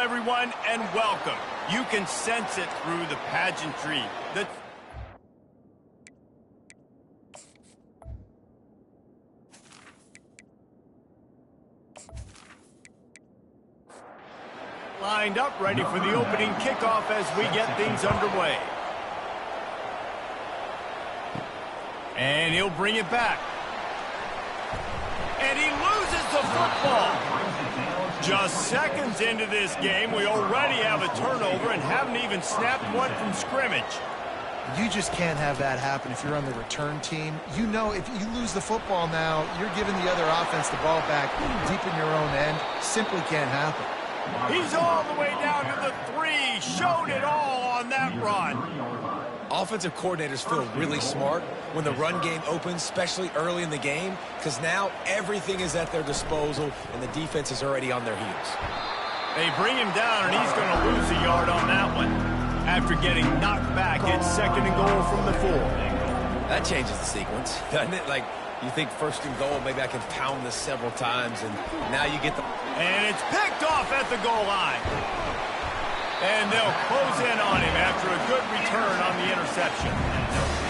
everyone, and welcome. You can sense it through the pageantry. Lined up, ready for the opening kickoff as we get things underway. And he'll bring it back. And he loses the football. Just seconds into this game, we already have a turnover and haven't even snapped one from scrimmage. You just can't have that happen if you're on the return team. You know, if you lose the football now, you're giving the other offense the ball back deep in your own end. Simply can't happen. He's all the way down to the 3. Showed it all on that run. Offensive coordinators feel really smart when the run game opens, especially early in the game, because now everything is at their disposal and the defense is already on their heels. They bring him down, and he's going to lose a yard on that one. After getting knocked back, it's 2nd and goal from the 4. That changes the sequence, doesn't it? Like, you think 1st and goal, maybe I can pound this several times, and now you get the... And it's picked off at the goal line. And they'll close in on him after a good return on the interception.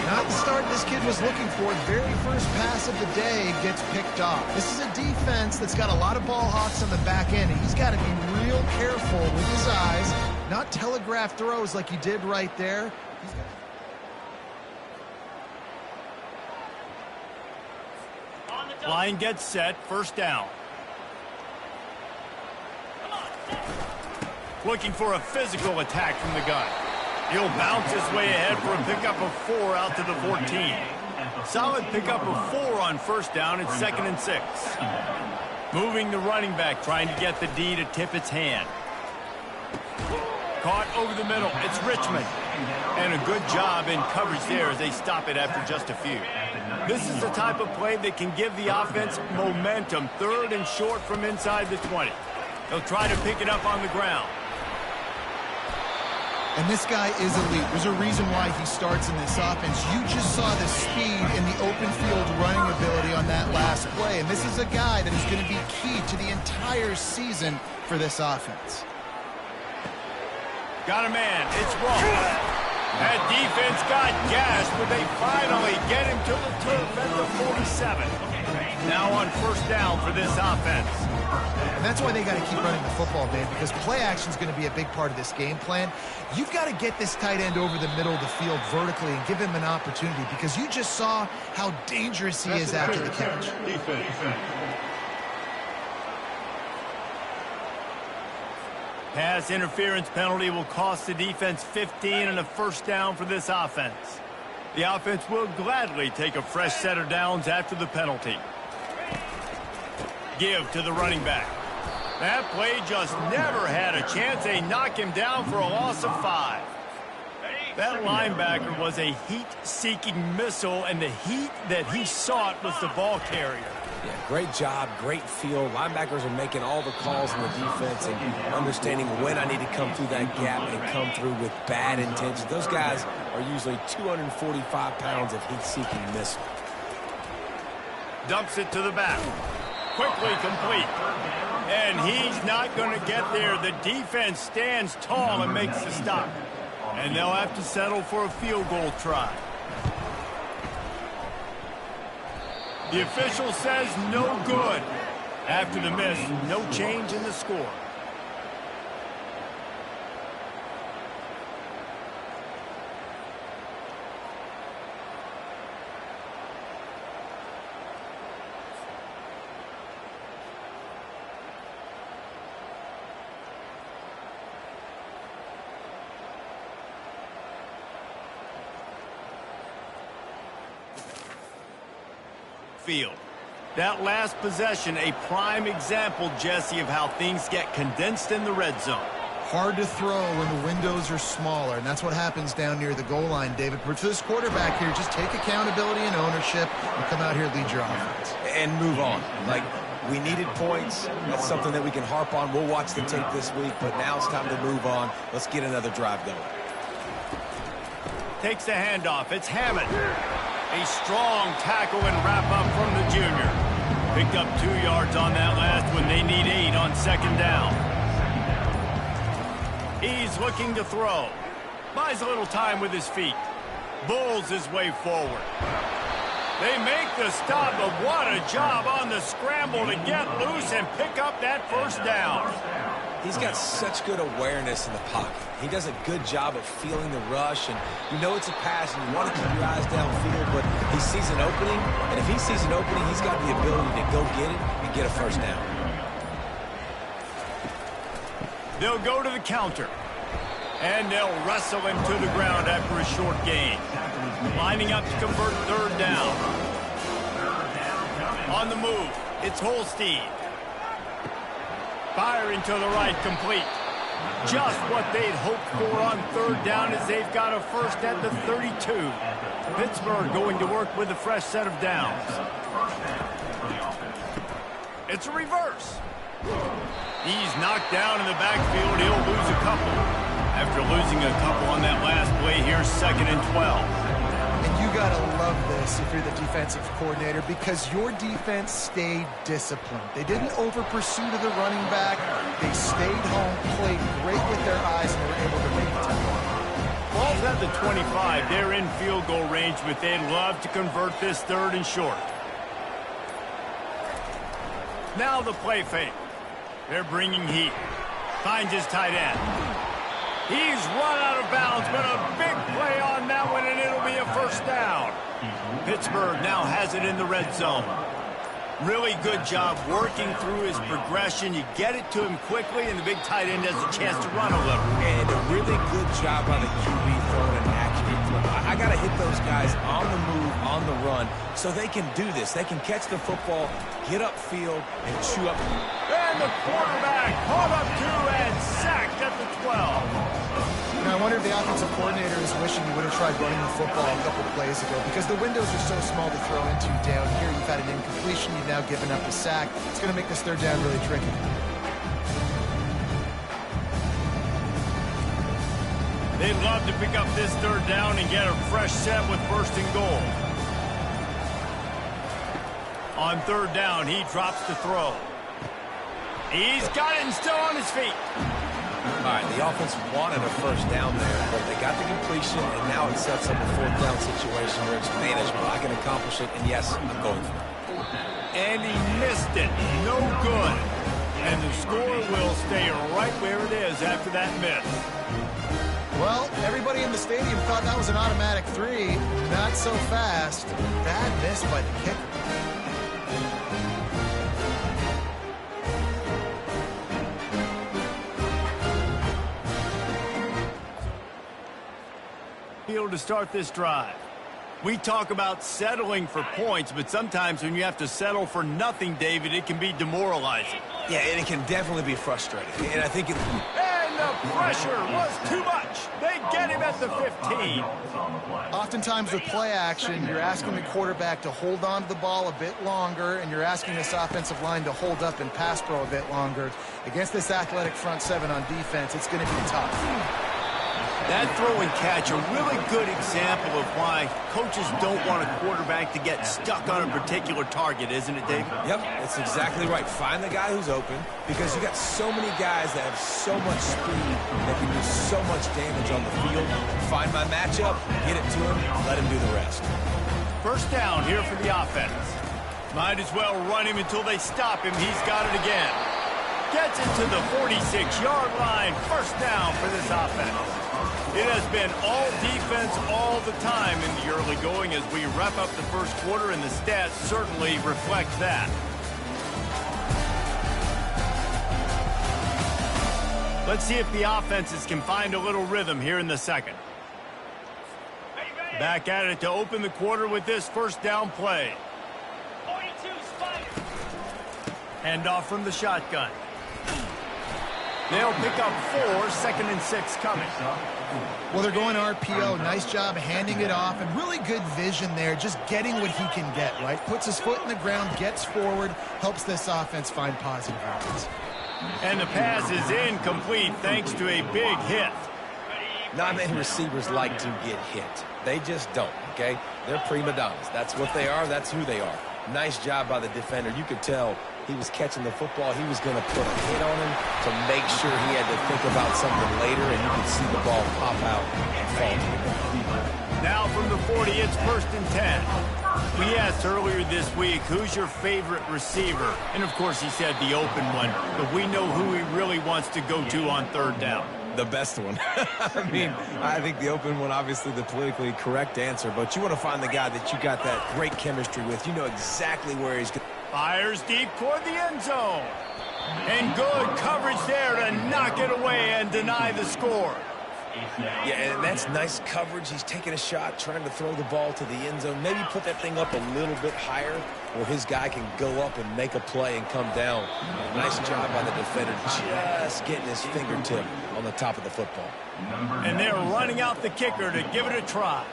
Not the start this kid was looking for. Very first pass of the day gets picked off. This is a defense that's got a lot of ball hawks on the back end, and he's got to be real careful with his eyes, not telegraph throws like he did right there. Line gets set, 1st down. Looking for a physical attack from the gun. He'll bounce his way ahead for a pickup of 4 out to the 14. Solid pickup of 4 on 1st down. It's 2nd and 6. Moving the running back, trying to get the D to tip its hand. Caught over the middle. It's Richmond. And a good job in coverage there as they stop it after just a few. This is the type of play that can give the offense momentum. 3rd and short from inside the 20. They'll try to pick it up on the ground. And this guy is elite. There's a reason why he starts in this offense. You just saw the speed and the open field running ability on that last play. And this is a guy that is going to be key to the entire season for this offense. Got a man. It's wrong. That defense got gashed, but they finally get him to the turf at the 47. Now on 1st down for this offense. And that's why they got to keep running the football, man, because play action is going to be a big part of this game plan. You've got to get this tight end over the middle of the field vertically and give him an opportunity, because you just saw how dangerous he is after the catch. Pass interference penalty will cost the defense 15 and a 1st down for this offense. The offense will gladly take a fresh set of downs after the penalty. Give to the running back. That play just never had a chance. They knock him down for a loss of 5. That linebacker was a heat-seeking missile, and the heat that he sought was the ball carrier. Yeah, great job, great feel. Linebackers are making all the calls in the defense and understanding when I need to come through that gap and come through with bad intentions. Those guys are usually 245 pounds of heat-seeking missile. Dumps it to the back. Quickly complete. And he's not going to get there. The defense stands tall and makes the stop. And they'll have to settle for a field goal try. The official says no good. After the miss, no change in the score. Field. That last possession, a prime example, Jesse, of how things get condensed in the red zone. Hard to throw when the windows are smaller, and that's what happens down near the goal line, David. But for this quarterback here, just take accountability and ownership and come out here and lead your offense. And move on. Like, we needed points. That's something that we can harp on. We'll watch the tape this week, but now it's time to move on. Let's get another drive going. Takes the handoff. It's Hammond. A strong tackle and wrap-up from the junior. Picked up 2 yards on that last one. They need 8 on 2nd down. He's looking to throw. Buys a little time with his feet. Bulls his way forward. They make the stop, but what a job on the scramble to get loose and pick up that first down. He's got such good awareness in the pocket. He does a good job of feeling the rush, and you know it's a pass, and you want to keep your eyes downfield, but he sees an opening, and if he sees an opening, he's got the ability to go get it and get a first down. They'll go to the counter, and they'll wrestle him to the ground after a short gain. Lining up to convert third down. On the move, it's Holstein. Firing to the right, complete. Just what they'd hoped for on third down as they've got a first at the 32. Pittsburgh going to work with a fresh set of downs. It's a reverse. He's knocked down in the backfield. He'll lose a couple. After losing a couple on that last play, here's 2nd and 12. And you got to love this if you're the defensive coordinator because your defense stayed disciplined. They didn't over-pursue to the running back. They stayed home, played great with their eyes, and were able to make the tackle. Ball's at the 25. They're in field goal range, but they'd love to convert this third and short. Now the play fake. They're bringing heat. Finds his tight end. He's run out of bounds, but a big play on that one, and it'll be a first down. Pittsburgh now has it in the red zone. Really good job working through his progression. You get it to him quickly, and the big tight end has a chance to run a little. And a really good job by the QB throwing an accurate throw. I got to hit those guys on the move, on the run, so they can do this. They can catch the football, get upfield, and chew up. And the quarterback caught up to and sacked at the 12. Now, I wonder if the offensive coordinator is wishing he would have tried running the football a couple plays ago because the windows are so small to throw into down here. You've had an incompletion. You've now given up a sack. It's going to make this third down really tricky. They'd love to pick up this third down and get a fresh set with 1st and goal. On third down, he drops to throw. He's got it and still on his feet. All right, the offense wanted a first down there, but they got the completion, and now it sets up a 4th down situation where it's manageable. I can accomplish it, and yes, I'm going for it. And he missed it. No good. And the score will stay right where it is after that miss. Well, everybody in the stadium thought that was an automatic 3. Not so fast. Bad miss by the kicker. To start this drive. We talk about settling for points, but sometimes when you have to settle for nothing, David, it can be demoralizing. Yeah, and it can definitely be frustrating. And I think it... And the pressure was too much. They get him at the 15. Oftentimes with play action, you're asking the quarterback to hold on to the ball a bit longer, and you're asking this offensive line to hold up and pass pro a bit longer. Against this athletic front 7 on defense, it's going to be tough. That throw and catch, a really good example of why coaches don't want a quarterback to get stuck on a particular target, isn't it, David? Yep, that's exactly right. Find the guy who's open because you got so many guys that have so much speed that can do so much damage on the field. Find my matchup, get it to him, let him do the rest. First down here for the offense. Might as well run him until they stop him. He's got it again. Gets it to the 46-yard line. First down for this offense. It has been all defense all the time in the early going as we wrap up the first quarter, and the stats certainly reflect that. Let's see if the offenses can find a little rhythm here in the second. Back at it to open the quarter with this first down play. Hand off from the shotgun. They'll pick up 4, 2nd and 6 coming. Well, they're going RPO. Nice job handing it off, and really good vision there, just getting what he can get, right? Puts his foot in the ground, gets forward, helps this offense find positive outlets. And the pass is incomplete thanks to a big hit. Not many receivers like to get hit. They just don't, okay? They're prima donnas. That's what they are. That's who they are. Nice job by the defender. You could tell he was catching the football, he was going to put a hit on him to make sure he had to think about something later, and you could see the ball pop out and fall to the ground. Now from the 40, it's 1st and 10. We asked earlier this week, who's your favorite receiver? And, of course, he said the open one, but we know who he really wants to go to on 3rd down. The best one. I mean, I think the open one, obviously the politically correct answer, but you want to find the guy that you got that great chemistry with. You know exactly where he's going. Fires deep toward the end zone. And good coverage there to knock it away and deny the score. Yeah, and that's nice coverage. He's taking a shot, trying to throw the ball to the end zone. Maybe put that thing up a little bit higher where his guy can go up and make a play and come down. Nice job by the defender just getting his fingertip on the top of the football. And they're running out the kicker to give it a try.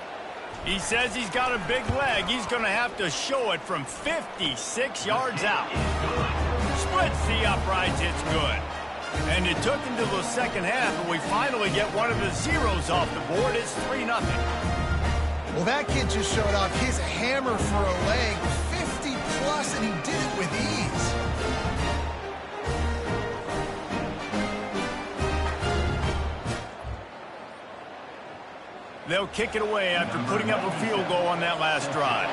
He says he's got a big leg. He's going to have to show it from 56 yards out. Splits the uprights. It's good. And it took until the second half, and we finally get one of the zeros off the board. It's 3-0. Well, that kid just showed off his hammer for a leg, 50-plus, and he did it with ease. They'll kick it away after putting up a field goal on that last drive.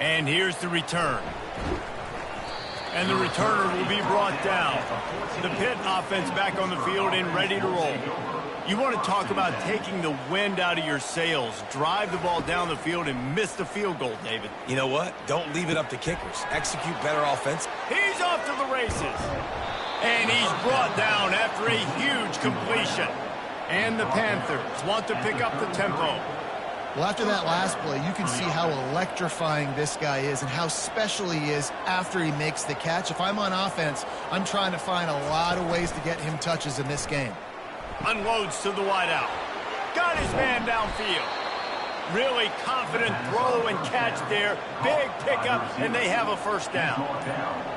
And here's the return. And the returner will be brought down. The Pitt offense back on the field and ready to roll. You want to talk about taking the wind out of your sails. Drive the ball down the field and miss the field goal, David. You know what? Don't leave it up to kickers. Execute better offense. He's off to the races. And he's brought down after a huge completion. And the Panthers want to pick up the tempo. Well, after that last play, you can see how electrifying this guy is and how special he is after he makes the catch. If I'm on offense, I'm trying to find a lot of ways to get him touches in this game. Unloads to the wideout. Got his man downfield. Really confident throw and catch there. Big pickup, and they have a 1st down.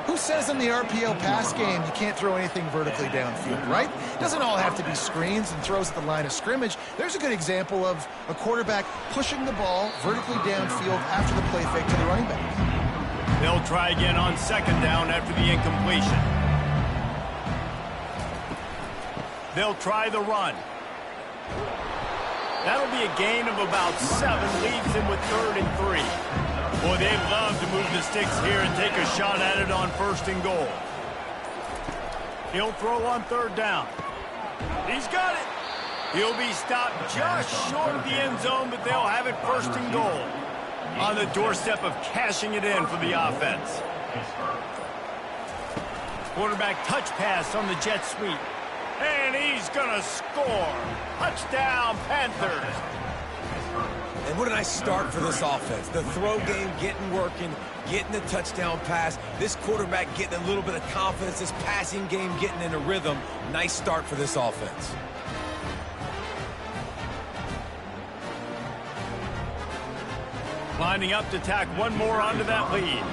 Who says in the RPO pass game you can't throw anything vertically downfield, right? It doesn't all have to be screens and throws at the line of scrimmage. There's a good example of a quarterback pushing the ball vertically downfield after the play fake to the running back. They'll try again on 2nd down after the incompletion. They'll try the run. That'll be a gain of about 7, leaves him with 3rd and 3. Boy, they'd love to move the sticks here and take a shot at it on 1st and goal. He'll throw on 3rd down. He's got it. He'll be stopped just short of the end zone, but they'll have it 1st and goal. On the doorstep of cashing it in for the offense. Quarterback touch pass on the jet sweep. And he's going to score. Touchdown, Panthers. And what a nice start for this offense. The throw game getting working, getting the touchdown pass. This quarterback getting a little bit of confidence. This passing game getting in a rhythm. Nice start for this offense. Lining up to tack one more onto that lead.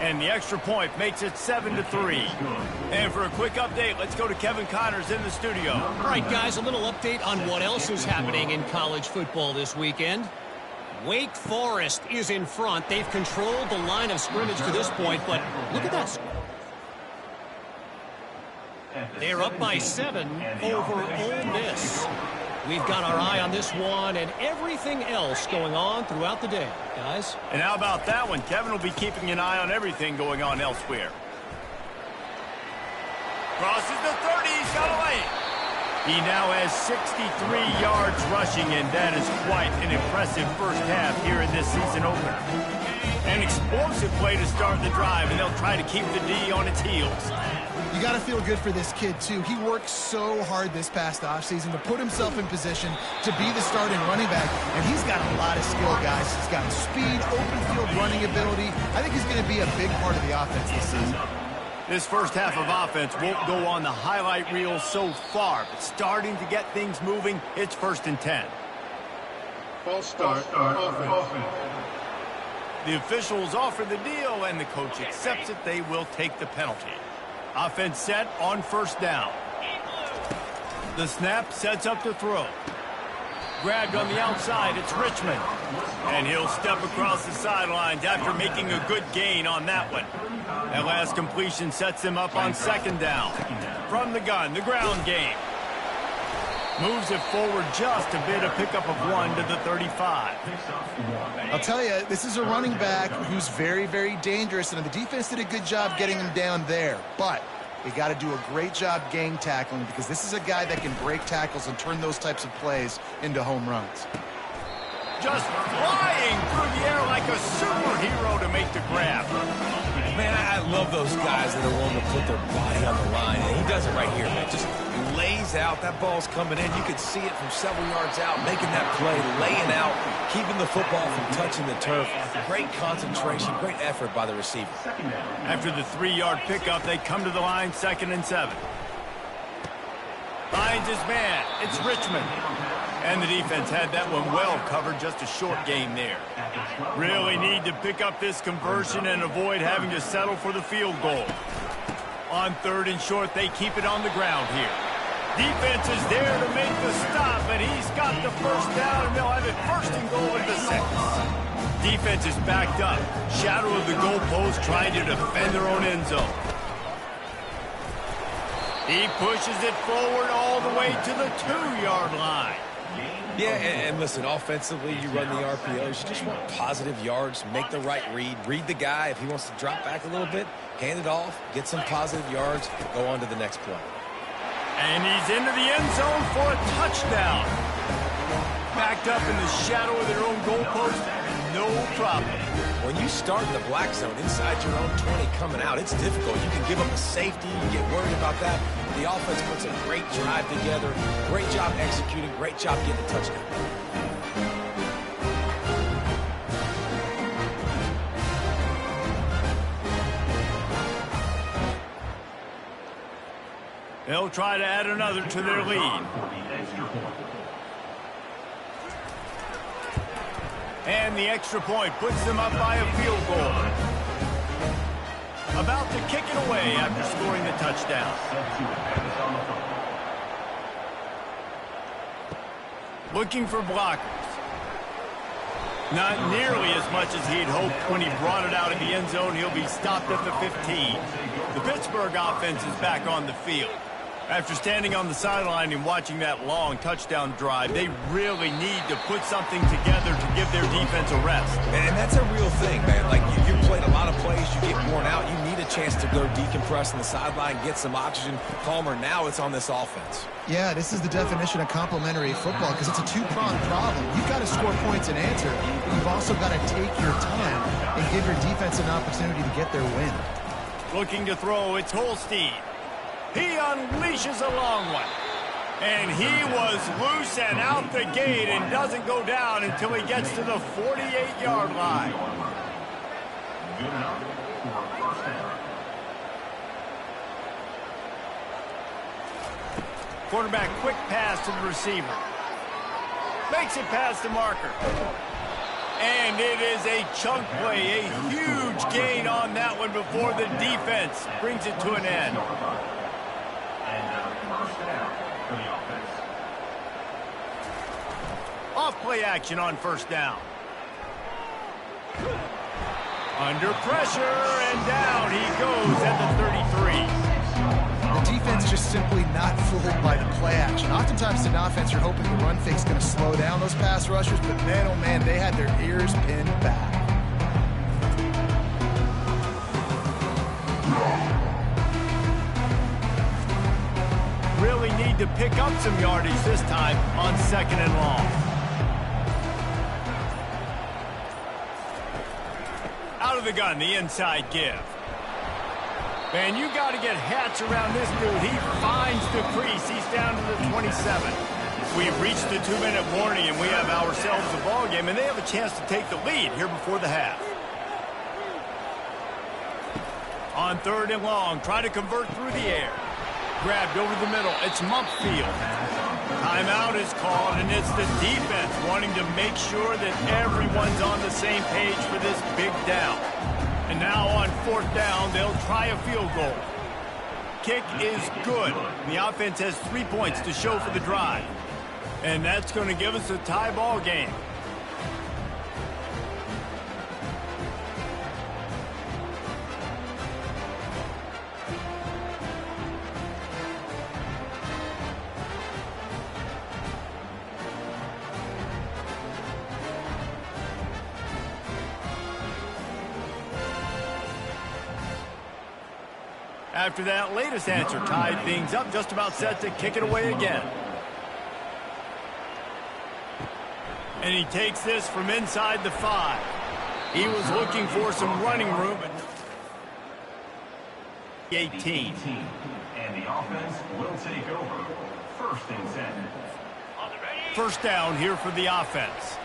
And the extra point makes it 7-3. And for a quick update, let's go to Kevin Connors in the studio. All right, guys, a little update on what else is happening in college football this weekend. Wake Forest is in front. They've controlled the line of scrimmage to this point, but look at this. They're up by 7 over Ole Miss. We've got our eye on this one and everything else going on throughout the day, guys. And how about that one? Kevin will be keeping an eye on everything going on elsewhere. Crosses the 30. He's got a lane. He now has 63 yards rushing, and that is quite an impressive first half here in this season opener. An explosive play to start the drive, and they'll try to keep the D on its heels. You got to feel good for this kid, too. He worked so hard this past offseason to put himself in position to be the starting running back, and he's got a lot of skill, guys. He's got speed, open field running ability. I think he's going to be a big part of the offense this season. This first half of offense won't go on the highlight reel so far, but starting to get things moving, it's 1st and 10. False start, offense. The officials offer the deal, and the coach accepts it. They will take the penalty. Offense set on 1st down. The snap sets up to throw. Grabbed on the outside, it's Richmond. And he'll step across the sidelines after making a good gain on that one. That last completion sets him up on second down. From the gun, the ground game. Moves it forward just a bit, a pickup of 1 to the 35. I'll tell you, this is a running back who's very, very dangerous, and the defense did a good job getting him down there. But they got to do a great job gang tackling, because this is a guy that can break tackles and turn those types of plays into home runs. Just flying through the air like a superhero to make the grab. Man, I love those guys that are willing to put their body on the line, and he does it right here, man. Just lays out. That ball's coming in. You can see it from several yards out, making that play, laying out, keeping the football from touching the turf. Great concentration, great effort by the receiver. After the 3-yard pickup, they come to the line, 2nd and 7. Finds his man. It's Richmond. And the defense had that one well covered, just a short gain there. Really need to pick up this conversion and avoid having to settle for the field goal. On 3rd and short, they keep it on the ground here. Defense is there to make the stop, and he's got the first down, and they'll have it 1st and goal at the 6. Defense is backed up. Shadow of the goalpost, trying to defend their own end zone. He pushes it forward all the way to the 2-yard line. Yeah, and listen, offensively, you run the RPOs. You just want positive yards, make the right read the guy. If he wants to drop back a little bit, hand it off, get some positive yards, go on to the next play. And he's into the end zone for a touchdown. Backed up in the shadow of their own goalpost, no problem. When you start in the black zone inside your own 20 coming out, it's difficult. You can give up a safety. You get worried about that. The offense puts a great drive together. Great job executing. Great job getting a touchdown. They'll try to add another to their lead. And the extra point puts them up by a field goal. About to kick it away after scoring the touchdown. Looking for blockers. Not nearly as much as he'd hoped when he brought it out of the end zone. He'll be stopped at the 15. The Pittsburgh offense is back on the field. After standing on the sideline and watching that long touchdown drive, they really need to put something together to give their defense a rest. And that's a real thing, man. Like, you played a lot of plays, you get worn out, you need a chance to go decompress on the sideline, get some oxygen. Palmer, now it's on this offense. Yeah, this is the definition of complementary football, because it's a two-pronged problem. You've got to score points and answer, but you've also got to take your time and give your defense an opportunity to get their win. Looking to throw, it's Holstein. He unleashes a long one. And he was loose and out the gate and doesn't go down until he gets to the 48-yard line. Quarterback quick pass to the receiver. Makes it past the marker. And it is a chunk play, a huge gain on that one before the defense brings it to an end. Off play action on 1st down. Under pressure, and down he goes at the 33. The defense just simply not fooled by the play action. Oftentimes in offense, you're hoping the run fake's going to slow down those pass rushers, but man, oh man, they had their ears pinned back. Really need to pick up some yardage this time on 2nd and long. Out of the gun, the inside give. Man, you got to get hats around this dude. He finds the crease. He's down to the 27. We've reached the 2-minute warning, and we have ourselves a ball game, and they have a chance to take the lead here before the half. On 3rd and long, try to convert through the air. Grabbed over the middle. It's Mumpfield. Timeout is called, and it's the defense wanting to make sure that everyone's on the same page for this big down. And now on 4th down, they'll try a field goal. Kick is good. The offense has 3 points to show for the drive. And that's going to give us a tie ball game. After that latest answer tied things up, just about set to kick it away again. And he takes this from inside the 5. He was looking for some running room at 18. And the offense will take over. 1st and 10. First down here for the offense.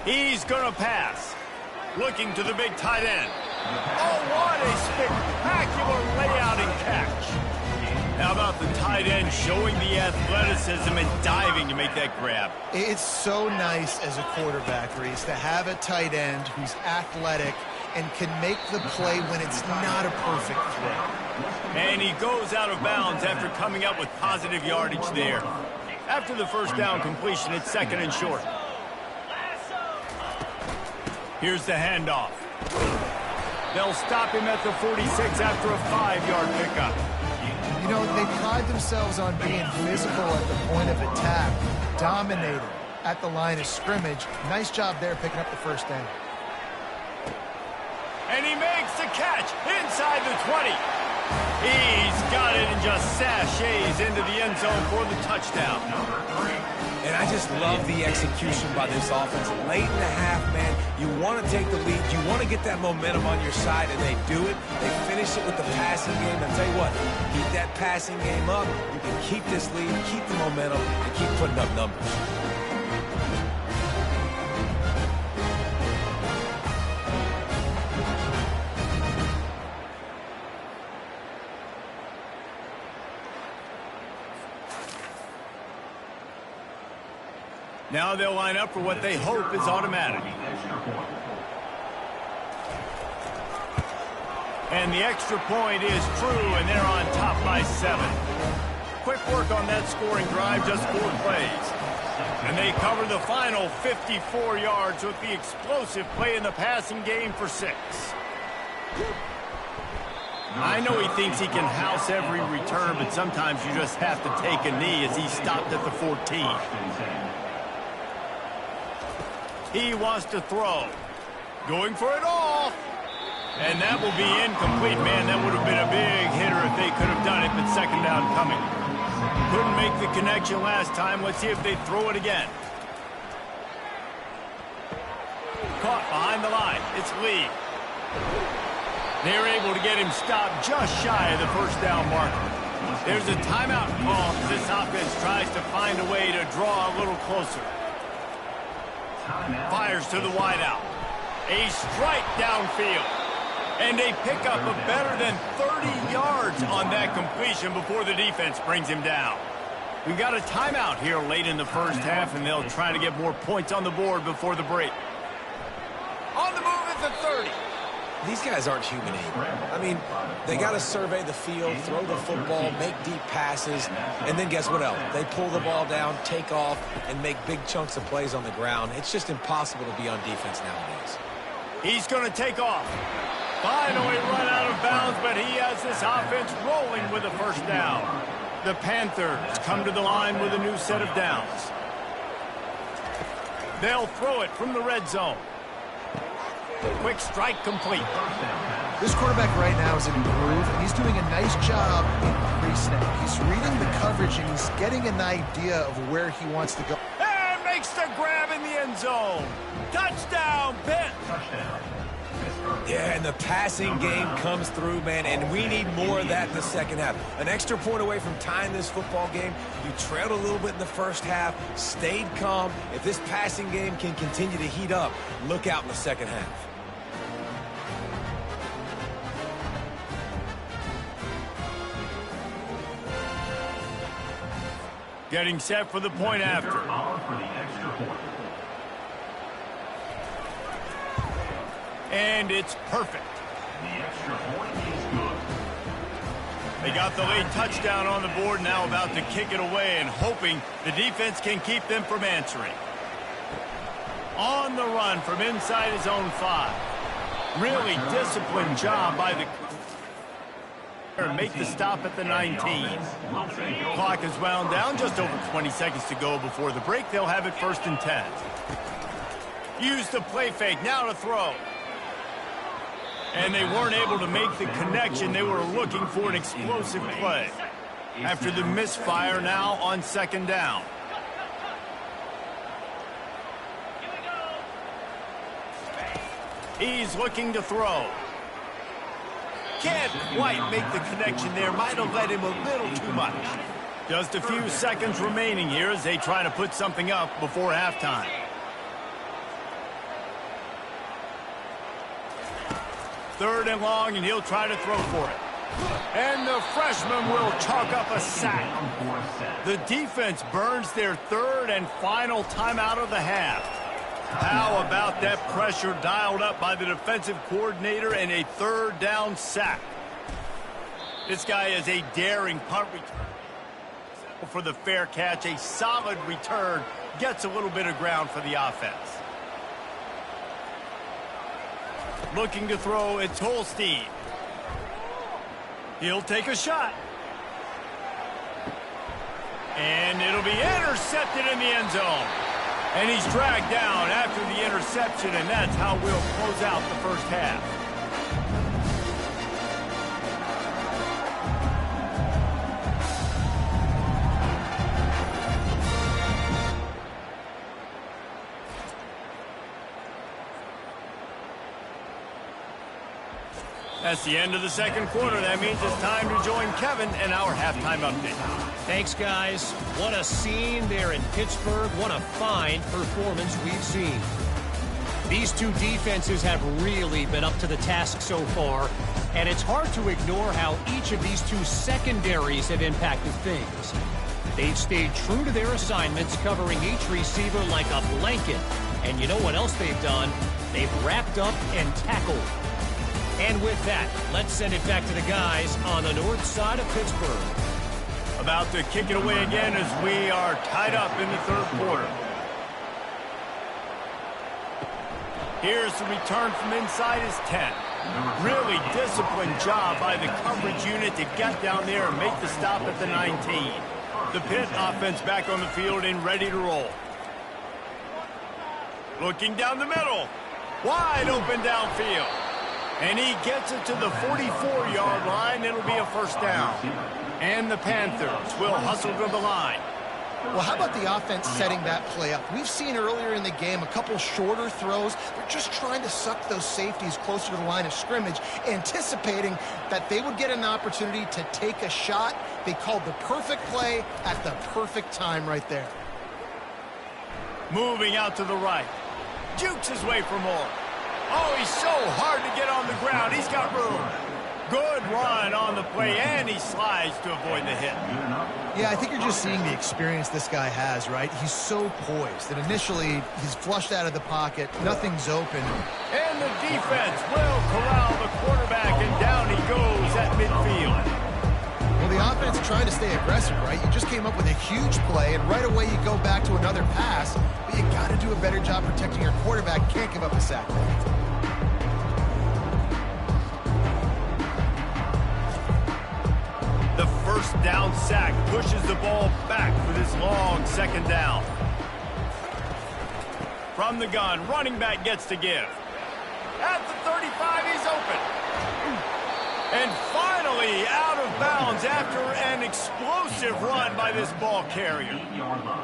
He's going to pass. Looking to the big tight end. Oh, what a spectacular layout and catch. How about the tight end showing the athleticism and diving to make that grab? It's so nice as a quarterback, Reese, to have a tight end who's athletic and can make the play when it's not a perfect throw. And he goes out of bounds after coming up with positive yardage there. After the first down completion, it's 2nd and short. Here's the handoff. They'll stop him at the 46 after a 5-yard pickup. You know, they pride themselves on being physical at the point of attack, dominating at the line of scrimmage. Nice job there picking up the first down. And he makes the catch inside the 20. He's got it and just sashays into the end zone for the touchdown. And I just love the execution by this offense. Late in the half, man, you want to take the lead. You want to get that momentum on your side, and they do it. They finish it with the passing game. I'll tell you what, keep that passing game up. You can keep this lead, keep the momentum, and keep putting up numbers. Now they'll line up for what they hope is automatic. And the extra point is true, and they're on top by 7. Quick work on that scoring drive, just 4 plays. And they cover the final 54 yards with the explosive play in the passing game for 6. I know he thinks he can house every return, but sometimes you just have to take a knee as he stopped at the 14. He wants to throw. Going for it all. And that will be incomplete. Man, that would have been a big hitter if they could have done it, but 2nd down coming. Couldn't make the connection last time. Let's see if they throw it again. Caught behind the line. It's Lee. They're able to get him stopped just shy of the first down marker. There's a timeout call as this offense tries to find a way to draw a little closer. Fires to the wideout. A strike downfield. And they pick up a better than 30 yards on that completion before the defense brings him down. We got a timeout here late in the first half, and they'll try to get more points on the board before the break. On the move at the 30. These guys aren't human either. I mean, they got to survey the field, throw the football, make deep passes, and then guess what else? They pull the ball down, take off, and make big chunks of plays on the ground. It's just impossible to be on defense nowadays. He's going to take off. Finally run out of bounds, but he has this offense rolling with a first down. The Panthers come to the line with a new set of downs. They'll throw it from the red zone. Quick strike complete. This quarterback right now is in a groove, and he's doing a nice job in pre-snap. He's reading the coverage, and he's getting an idea of where he wants to go. And makes the grab in the end zone. Touchdown, Pitt. Yeah, and the passing game comes through, man, and we need more of that in the second half. An extra point away from tying this football game. You trailed a little bit in the first half, stayed calm. If this passing game can continue to heat up, look out in the second half. Getting set for the point after. And it's perfect. The extra point is good. They got the late touchdown on the board, now about to kick it away and hoping the defense can keep them from answering. On the run from inside his own 5. Really disciplined job by the make the stop at the 19. Clock is wound down, just over 20 seconds to go before the break. They'll have it 1st and 10. Use the play fake, now to throw. And they weren't able to make the connection. They were looking for an explosive play. After the misfire, now on 2nd down. He's looking to throw. Can't quite make the connection there. Might have led him a little too much. Just a few seconds remaining here as they try to put something up before halftime. Third and long, and he'll try to throw for it. And the freshman will chalk up a sack. The defense burns their 3rd and final timeout of the half. How about that pressure dialed up by the defensive coordinator and a 3rd down sack? This guy is a daring punt return for the fair catch. A solid return. Gets a little bit of ground for the offense. Looking to throw, it's Holstein. He'll take a shot. And it'll be intercepted in the end zone. And he's dragged down after the interception, and that's how we'll close out the first half. That's the end of the 2nd quarter. That means it's time to join Kevin in our halftime update. Thanks, guys. What a scene there in Pittsburgh. What a fine performance we've seen. These two defenses have really been up to the task so far, and it's hard to ignore how each of these two secondaries have impacted things. They've stayed true to their assignments, covering each receiver like a blanket. And you know what else they've done? They've wrapped up and tackled. And with that, let's send it back to the guys on the north side of Pittsburgh. About to kick it away again as we are tied up in the 3rd quarter. Here's the return from inside his 10. Really disciplined job by the coverage unit to get down there and make the stop at the 19. The Pitt offense back on the field and ready to roll. Looking down the middle. Wide open downfield. And he gets it to the 44-yard line. It'll be a 1st down. And the Panthers will hustle to the line. Well, how about the offense setting that play up? We've seen earlier in the game a couple shorter throws. They're just trying to suck those safeties closer to the line of scrimmage, anticipating that they would get an opportunity to take a shot. They called the perfect play at the perfect time right there. Moving out to the right. Jukes his way for more. Oh, he's so hard to get on the ground. He's got room. Good run on the play, and he slides to avoid the hit. Yeah, I think you're just seeing the experience this guy has, right? He's so poised that initially he's flushed out of the pocket. Nothing's open. And the defense will corral the quarterback, and down he goes at midfield. Well, the offense trying to stay aggressive, right? You just came up with a huge play, and right away you go back to another pass, but you got to do a better job protecting your quarterback. Can't give up a sack. The 1st down sack pushes the ball back for this long 2nd down. From the gun, running back gets to give. At the 35, he's open. And finally out of bounds after an explosive run by this ball carrier.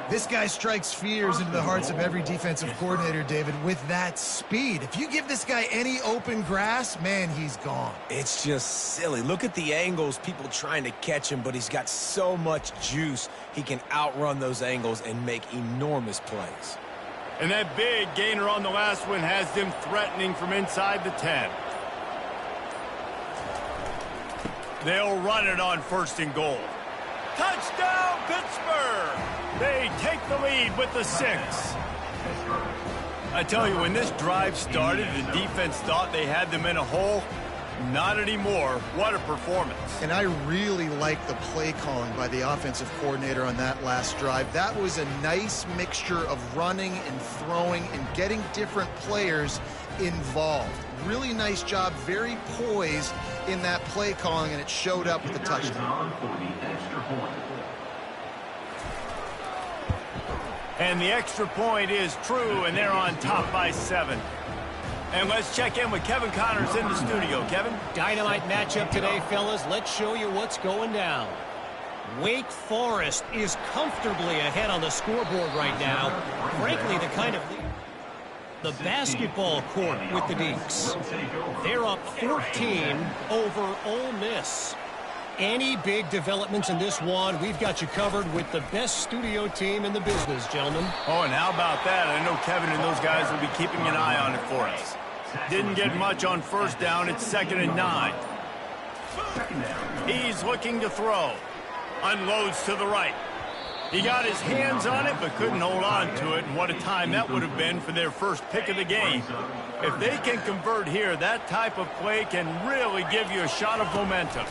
This guy strikes fears into the hearts of every defensive coordinator, David, with that speed. If you give this guy any open grass, man, he's gone. It's just silly. Look at the angles, people trying to catch him, but he's got so much juice. He can outrun those angles and make enormous plays. And that big gainer on the last one has them threatening from inside the 10. They'll run it on 1st and goal. Touchdown, Pittsburgh! They take the lead with the 6. I tell you, when this drive started, the defense thought they had them in a hole. Not anymore. What a performance. And I really like the play calling by the offensive coordinator on that last drive. That was a nice mixture of running and throwing and getting different players involved. Really nice job, very poised in that play calling, and it showed up with the touchdown. And the extra point is true, and they're on top by 7. And let's check in with Kevin Connors in the studio. Kevin? Dynamite matchup today, fellas. Let's show you what's going down. Wake Forest is comfortably ahead on the scoreboard right now. Frankly, the kind of lead. The basketball court with the Deeks. They're up 14 over Ole Miss. Any big developments in this one, we've got you covered with the best studio team in the business, gentlemen. Oh, and how about that? I know Kevin and those guys will be keeping an eye on it for us. Didn't get much on first down. It's 2nd and 9. He's looking to throw. Unloads to the right. He got his hands on it, but couldn't hold on to it. And what a time that would have been for their first pick of the game. If they can convert here, that type of play can really give you a shot of momentum.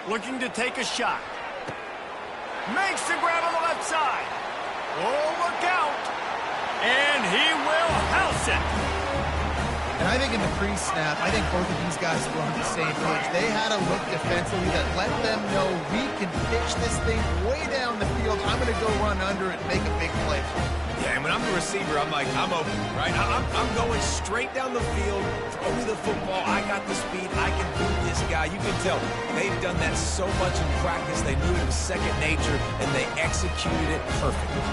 Looking to take a shot. Makes the grab on the left side. Oh, look out. And he will house it. And I think in the pre-snap, I think both of these guys were on the same page. They had a look defensively that let them know we can pitch this thing way down the field. I'm going to go run under it and make a big play. Yeah, and when I'm the receiver, I'm like, I'm open, right? I'm going straight down the field. Throw me the football. I got the speed. I can beat this guy. You can tell they've done that so much in practice. They knew it was second nature, and they executed it perfectly.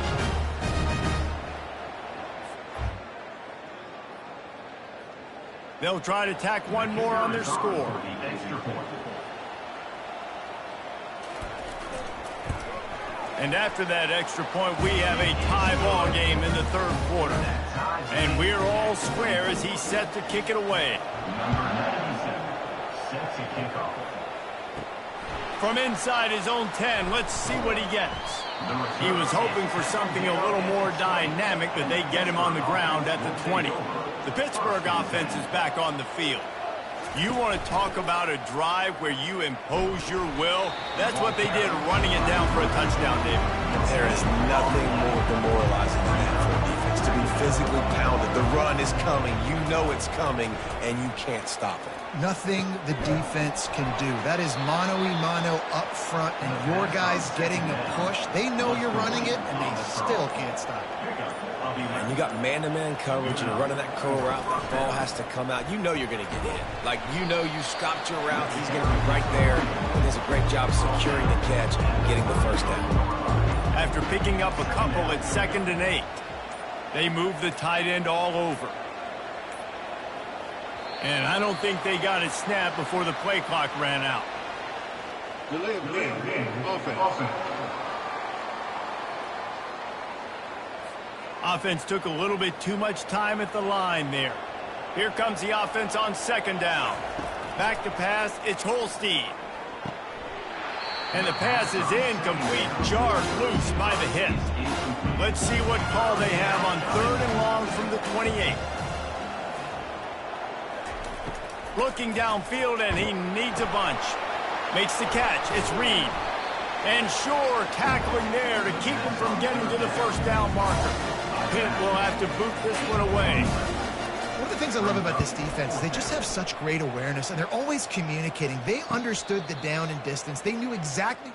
They'll try to tack one more on their score. And after that extra point, we have a tie ball game in the 3rd quarter. And we're all square as he's set to kick it away. From inside his own 10, let's see what he gets. He was hoping for something a little more dynamic, but they get him on the ground at the 20. The Pittsburgh offense is back on the field. You want to talk about a drive where you impose your will? That's what they did, running it down for a touchdown, David. There is nothing more demoralizing than that for a defense, to be physically pounded. The run is coming. You know it's coming, and you can't stop it. Nothing the defense can do. That is mano-a-mano up front, and your guys getting a push. They know you're running it, and they still can't stop it. And you got man-to-man coverage, and you're running that curl route. That ball has to come out. You know you're going to get in. Like, you know you stopped your route. He's going to be right there. And does a great job securing the catch and getting the first down. After picking up a couple at 2nd and 8, they move the tight end all over. And I don't think they got it snapped before the play clock ran out. Delay of game. Offense. Offense took a little bit too much time at the line there. Here comes the offense on 2nd down. Back to pass, it's Holstein. And the pass is incomplete, jarred loose by the hit. Let's see what call they have on 3rd and long from the 28. Looking downfield, and he needs a bunch. Makes the catch, it's Reed. And Shore tackling there to keep him from getting to the first down marker. Pitt will have to boot this one away. One of the things I love about this defense is they just have such great awareness, and they're always communicating. They understood the down and distance. They knew exactly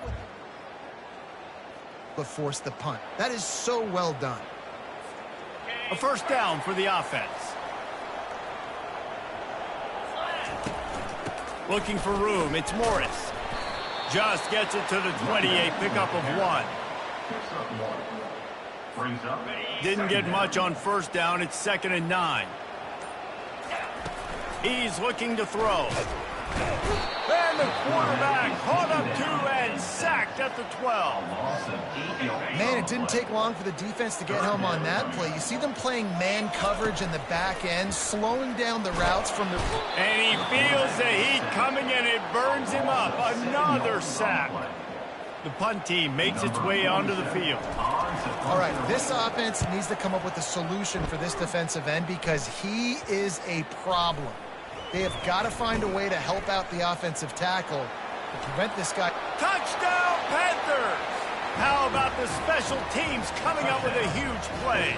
what forced the punt. That is so well done. A first down for the offense. Looking for room, it's Morris. Just gets it to the 28, pickup of 1. Didn't get much on first down. It's 2nd and 9. He's looking to throw. And the quarterback caught up to and sacked at the 12. Man, it didn't take long for the defense to get home on that play. You see them playing man coverage in the back end, slowing down the routes from the... And he feels the heat coming, and it burns him up. Another sack. The punt team makes its way onto the field. All right, this offense needs to come up with a solution for this defensive end because he is a problem. They have got to find a way to help out the offensive tackle to prevent this guy. Touchdown, Panthers! How about the special teams coming up with a huge play?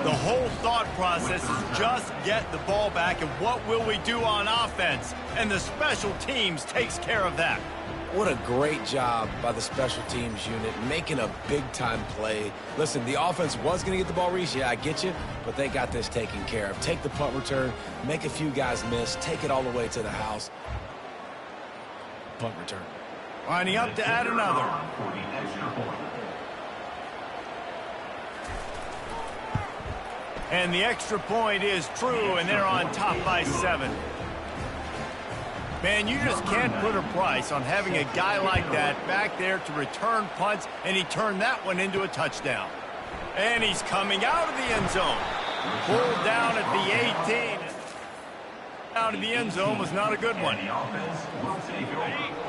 The whole thought process is just get the ball back, and what will we do on offense? And the special teams takes care of that. What a great job by the special teams unit, making a big-time play. Listen, the offense was going to get the ball, Reese. Yeah, I get you, but they got this taken care of. Take the punt return, make a few guys miss, take it all the way to the house. Punt return. Lining up to add another. And the extra point is true, and they're on top by 7. Man, you just can't put a price on having a guy like that back there to return punts, and he turned that one into a touchdown. And he's coming out of the end zone. Pulled down at the 18. Out of the end zone was not a good one.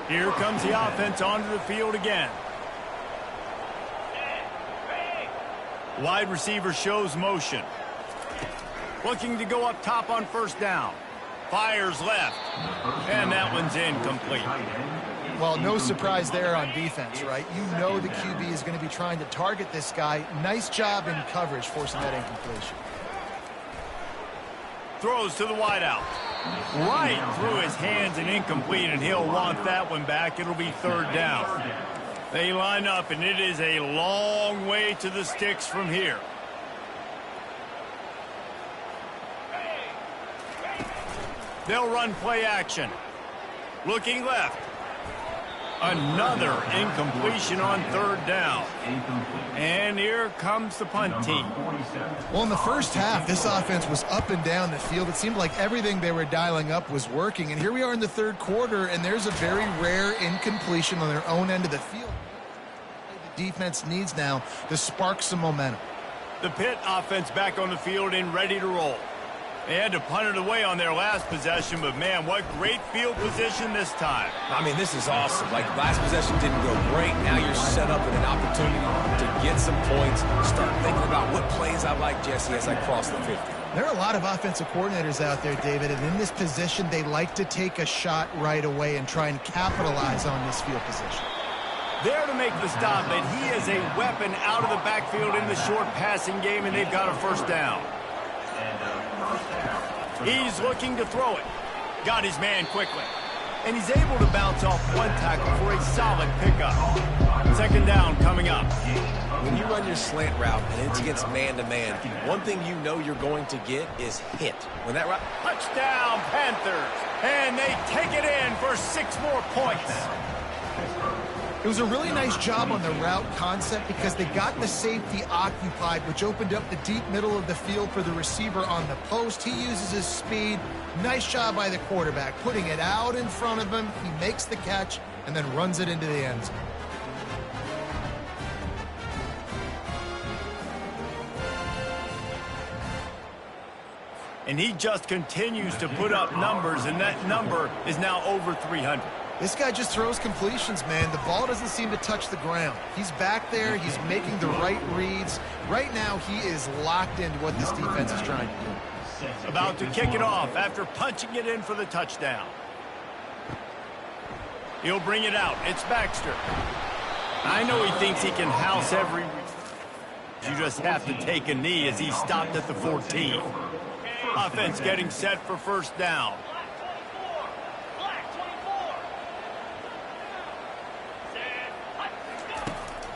Here comes the offense onto the field again. Wide receiver shows motion. Looking to go up top on first down. Fires left. And that one's incomplete. Well, no surprise there on defense, right? You know the QB is going to be trying to target this guy. Nice job in coverage forcing that incompletion. Throws to the wideout. Right through his hands and incomplete, and he'll want that one back. It'll be third down. They line up, and it is a long way to the sticks from here. They'll run play action. Looking left. Another incompletion on third down. And here comes the punt team. Well, in the first half, this offense was up and down the field. It seemed like everything they were dialing up was working. And here we are in the third quarter, and there's a very rare incompletion on their own end of the field. The defense needs now to spark some momentum. The Pitt offense back on the field and ready to roll. They had to punt it away on their last possession, but man, what great field position this time. I mean, this is awesome. Like, last possession didn't go great. Now you're set up with an opportunity to get some points. Start thinking about what plays I like, Jesse, as I cross the 50. There are a lot of offensive coordinators out there, David, and in this position, they like to take a shot right away and try and capitalize on this field position. There to make the stop, but he is a weapon out of the backfield in the short passing game, and they've got a first down. He's looking to throw it. Got his man quickly. And he's able to bounce off one tackle for a solid pickup. Second down coming up. When you run your slant route and it's against man-to-man, one thing you know you're going to get is hit. When that touchdown, Panthers. And they take it in for 6 more points. It was a really nice job on the route concept because they got the safety occupied, which opened up the deep middle of the field for the receiver on the post. He uses his speed. Nice job by the quarterback, putting it out in front of him. He makes the catch and then runs it into the end zone. And he just continues to put up numbers, and that number is now over 300. This guy just throws completions, man. The ball doesn't seem to touch the ground. He's back there. He's making the right reads. Right now, he is locked into what this defense is trying to do. About to kick it off after punching it in for the touchdown. He'll bring it out. It's Baxter. I know he thinks he can house every... You just have to take a knee as he stopped at the 14. Offense getting set for first down.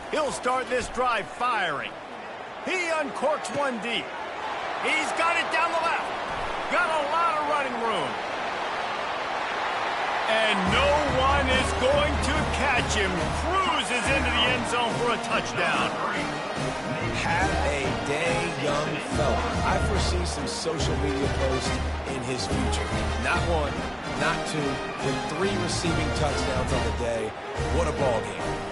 He'll start this drive firing. He uncorks one deep. He's got it down the left. Got a lot of running room. And no one is going to catch him. Cruises into the end zone for a touchdown. Have a day, young fella. I foresee some social media posts in his future. Not one, not two, but 3 receiving touchdowns on the day. What a ball game.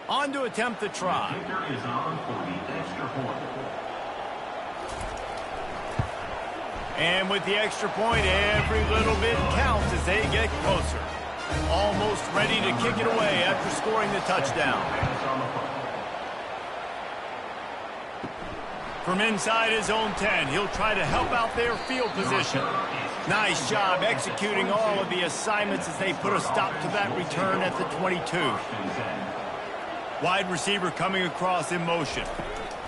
On to attempt the try. And with the extra point, every little bit counts as they get closer. Almost ready to kick it away after scoring the touchdown. From inside his own 10, he'll try to help out their field position. Nice job executing all of the assignments as they put a stop to that return at the 22. Wide receiver coming across in motion.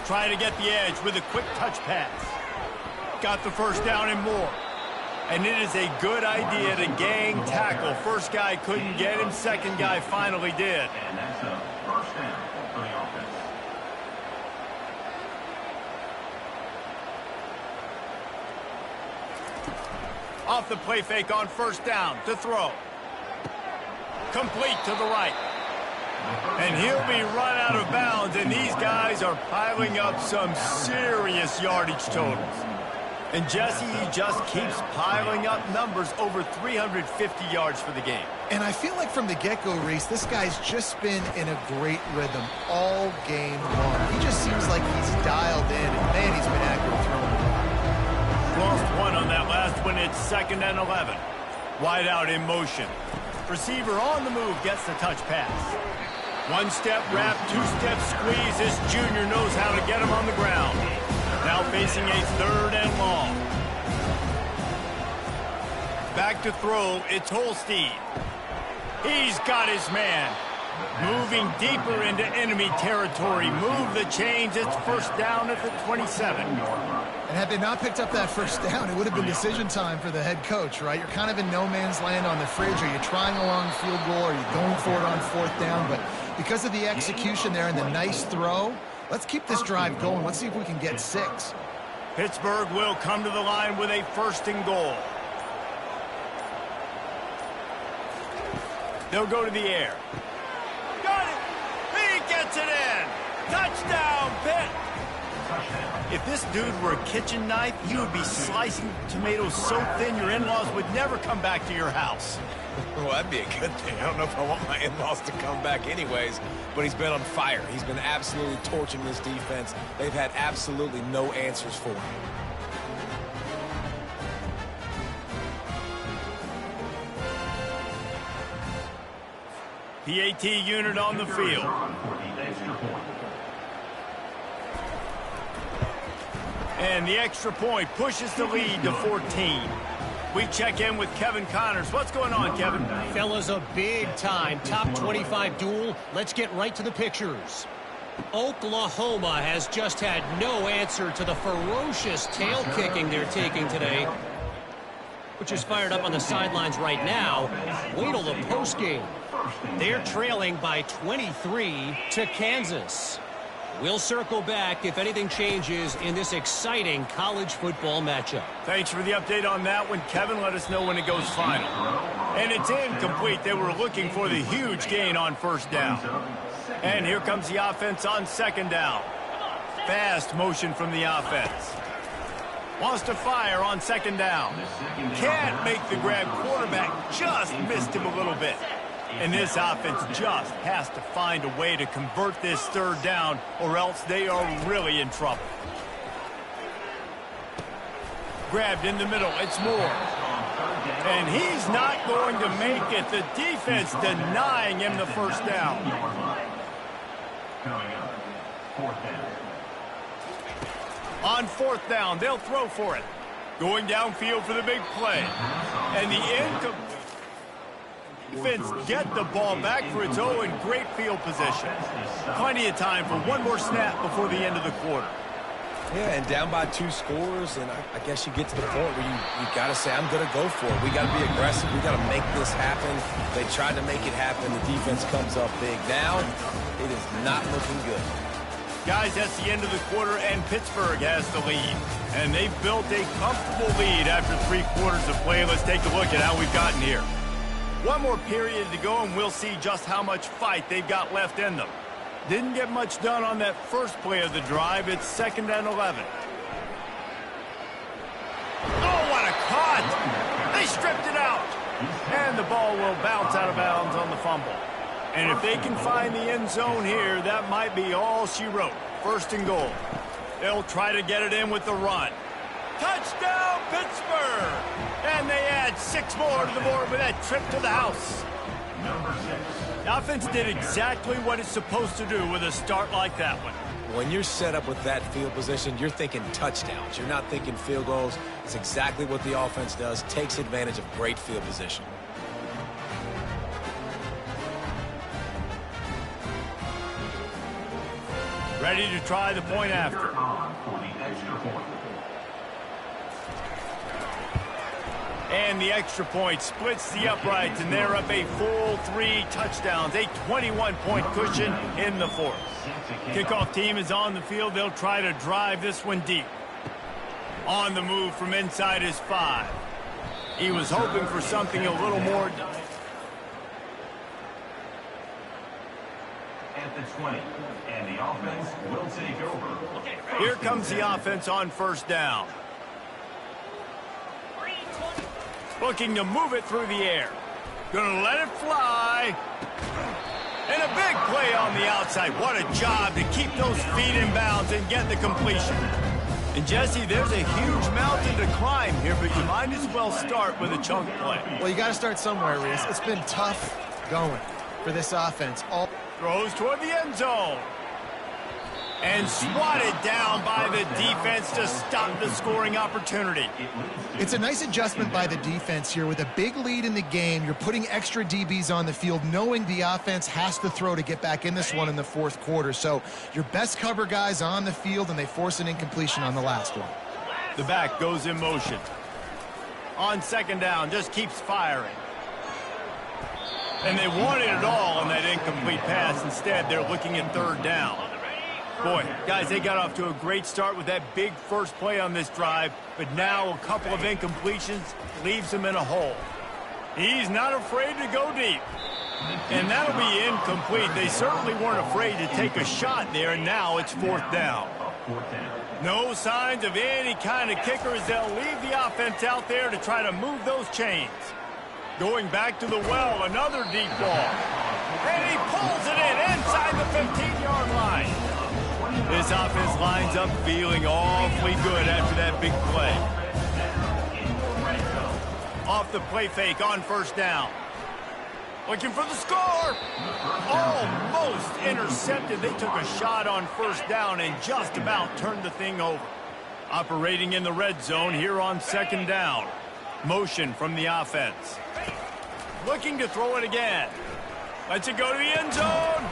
Trying to get the edge with a quick touch pass. Got the first down and more. And it is a good idea to gang tackle. First guy couldn't get him, second guy finally did. And that's a first down for the offense. Off the play fake on first down to throw. Complete to the right. And he'll be run out of bounds, and these guys are piling up some serious yardage totals. And Jesse, he just keeps piling up numbers over 350 yards for the game. And I feel like from the get-go, Reese, this guy's just been in a great rhythm all game long. He just seems like he's dialed in, and man, he's been accurate throwing the ball. Lost one on that last one. It's 2nd and 11. Wide out in motion. Receiver on the move gets the touch pass. One-step wrap, two-step squeeze. This junior knows how to get him on the ground. Now facing a 3rd and long. Back to throw, it's Holstein. He's got his man. Moving deeper into enemy territory. Move the chains, it's first down at the 27. And had they not picked up that first down, it would have been decision time for the head coach, right? You're kind of in no man's land on the fridge. Are you trying a long field goal? Are you going for it on 4th down? But because of the execution there and the nice throw, let's keep this drive going. Let's see if we can get 6. Pittsburgh will come to the line with a 1st and goal. They'll go to the air. Got it! He gets it in! Touchdown, Pitt! If this dude were a kitchen knife, you would be slicing tomatoes so thin your in-laws would never come back to your house. Well, that'd be a good thing. I don't know if I want my in-laws to come back anyways, but he's been on fire. He's been absolutely torching this defense. They've had absolutely no answers for him. PAT unit on the field. And the extra point pushes the lead to 14. We check in with Kevin Connors. What's going on, Kevin? Fellas, a big-time top 25 duel. Let's get right to the pictures. Oklahoma has just had no answer to the ferocious tail kicking they're taking today, which is fired up on the sidelines right now. Wait till the postgame. They're trailing by 23 to Kansas. We'll circle back if anything changes in this exciting college football matchup. Thanks for the update on that one, Kevin. Let us know when it goes final. And it's incomplete. They were looking for the huge gain on 1st down. And here comes the offense on 2nd down. Fast motion from the offense. Wants to fire on 2nd down. Can't make the grab. Quarterback just missed him a little bit. And this offense just has to find a way to convert this 3rd down, or else they are really in trouble. Grabbed in the middle. It's Moore. And he's not going to make it. The defense denying him the 1st down. Coming up, 4th down. On 4th down, they'll throw for it. Going downfield for the big play. And the incomplete defense get the ball back for its own great field position. Plenty of time for one more snap before the end of the quarter. Yeah, and down by 2 scores, and I guess you get to the point where you got to say, I'm going to go for it. We got to be aggressive. We got to make this happen. They tried to make it happen. The defense comes up big. Now, it is not looking good. Guys, that's the end of the quarter, and Pittsburgh has the lead. And they've built a comfortable lead after 3 quarters of play. Let's take a look at how we've gotten here. One more period to go, and we'll see just how much fight they've got left in them. Didn't get much done on that first play of the drive. It's 2nd and 11. Oh, what a cut! They stripped it out. And the ball will bounce out of bounds on the fumble. And if they can find the end zone here, that might be all she wrote. 1st and goal. They'll try to get it in with the run. Touchdown, Pittsburgh! And they add 6 more to the board with that trip to the house. Number 6. The offense did exactly what it's supposed to do with a start like that one. When you're set up with that field position, you're thinking touchdowns. You're not thinking field goals. It's exactly what the offense does, takes advantage of great field position. Ready to try the point after. On for the extra point. And the extra point splits the uprights, and they're up a full 3 touchdowns, a 21-point cushion in the fourth. Kickoff team is on the field. They'll try to drive this one deep. On the move from inside his 5. He was hoping for something a little more. At the 20, and the offense will take over. Here comes the offense on first down. Looking to move it through the air. Gonna let it fly. And a big play on the outside. What a job to keep those feet in bounds and get the completion. And Jesse, there's a huge mountain to climb here, but you might as well start with a chunk play. Well, you got to start somewhere, Reese. It's been tough going for this offense. Throws toward the end zone. And swatted down by the defense to stop the scoring opportunity. It's a nice adjustment by the defense here. With a big lead in the game, you're putting extra DBs on the field, knowing the offense has to throw to get back in this one in the fourth quarter. So your best cover guys on the field, and they force an incompletion on the last one. The back goes in motion. On second down, just keeps firing. And they wanted it all on that incomplete pass. Instead, they're looking at third down. Boy, guys, they got off to a great start with that big first play on this drive, but now a couple of incompletions leaves them in a hole. He's not afraid to go deep. And that'll be incomplete. They certainly weren't afraid to take a shot there, and now it's fourth down. No signs of any kind of kicker as they'll leave the offense out there to try to move those chains. Going back to the well, another deep ball. And he pulls it in inside the 15-yard line. This offense lines up feeling awfully good after that big play. Off the play fake on first down. Looking for the score. Almost intercepted. They took a shot on first down and just about turned the thing over. Operating in the red zone here on second down. Motion from the offense. Looking to throw it again. Lets it go to the end zone.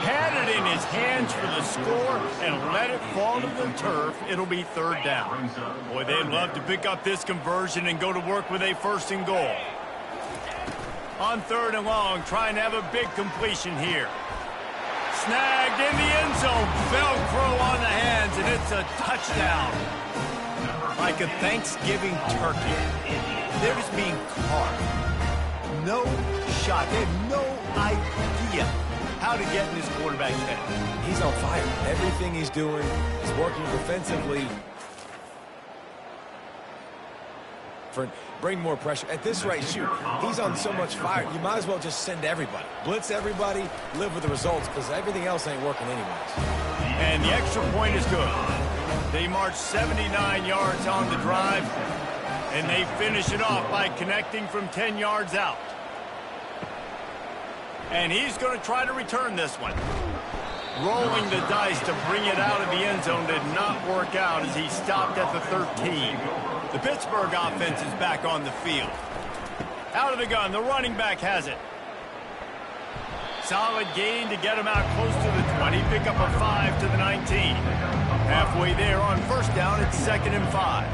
Had it in his hands for the score and let it fall to the turf. It'll be third down. Boy, they'd love to pick up this conversion and go to work with a first and goal. On third and long, trying to have a big completion here. Snagged in the end zone. Velcro on the hands, and it's a touchdown. Like a Thanksgiving turkey. They're just being carved. No shot. They have no idea how to get in this quarterback's head. He's on fire. Everything he's doing is working defensively. Bring more pressure. At this rate, shoot, he's on so much fire, you might as well just send everybody. Blitz everybody, live with the results, because everything else ain't working anyways. And the extra point is good. They march 79 yards on the drive, and they finish it off by connecting from 10 yards out. And he's going to try to return this one. Rolling the dice to bring it out of the end zone did not work out as he stopped at the 13. The Pittsburgh offense is back on the field. Out of the gun, the running back has it. Solid gain to get him out close to the 20. Pick up a 5 to the 19. Halfway there on first down, it's 2nd and 5.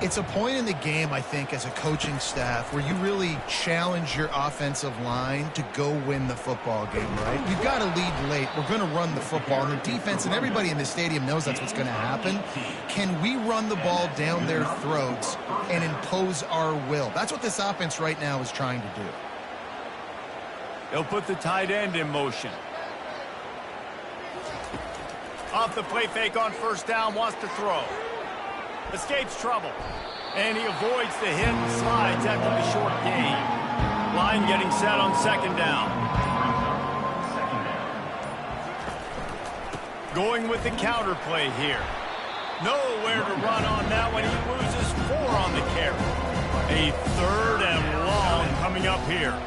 It's a point in the game, I think, as a coaching staff where you really challenge your offensive line to go win the football game, right? You've got to lead late. We're going to run the football. And the defense and everybody in the stadium knows that's what's going to happen. Can we run the ball down their throats and impose our will? That's what this offense right now is trying to do. They'll put the tight end in motion. Off the play fake on first down, wants to throw. Escapes trouble. And he avoids the hit and slides after the short gain. Line getting set on second down. Going with the counter play here. Nowhere to run on that one. He loses 4 on the carry. A 3rd and long coming up here.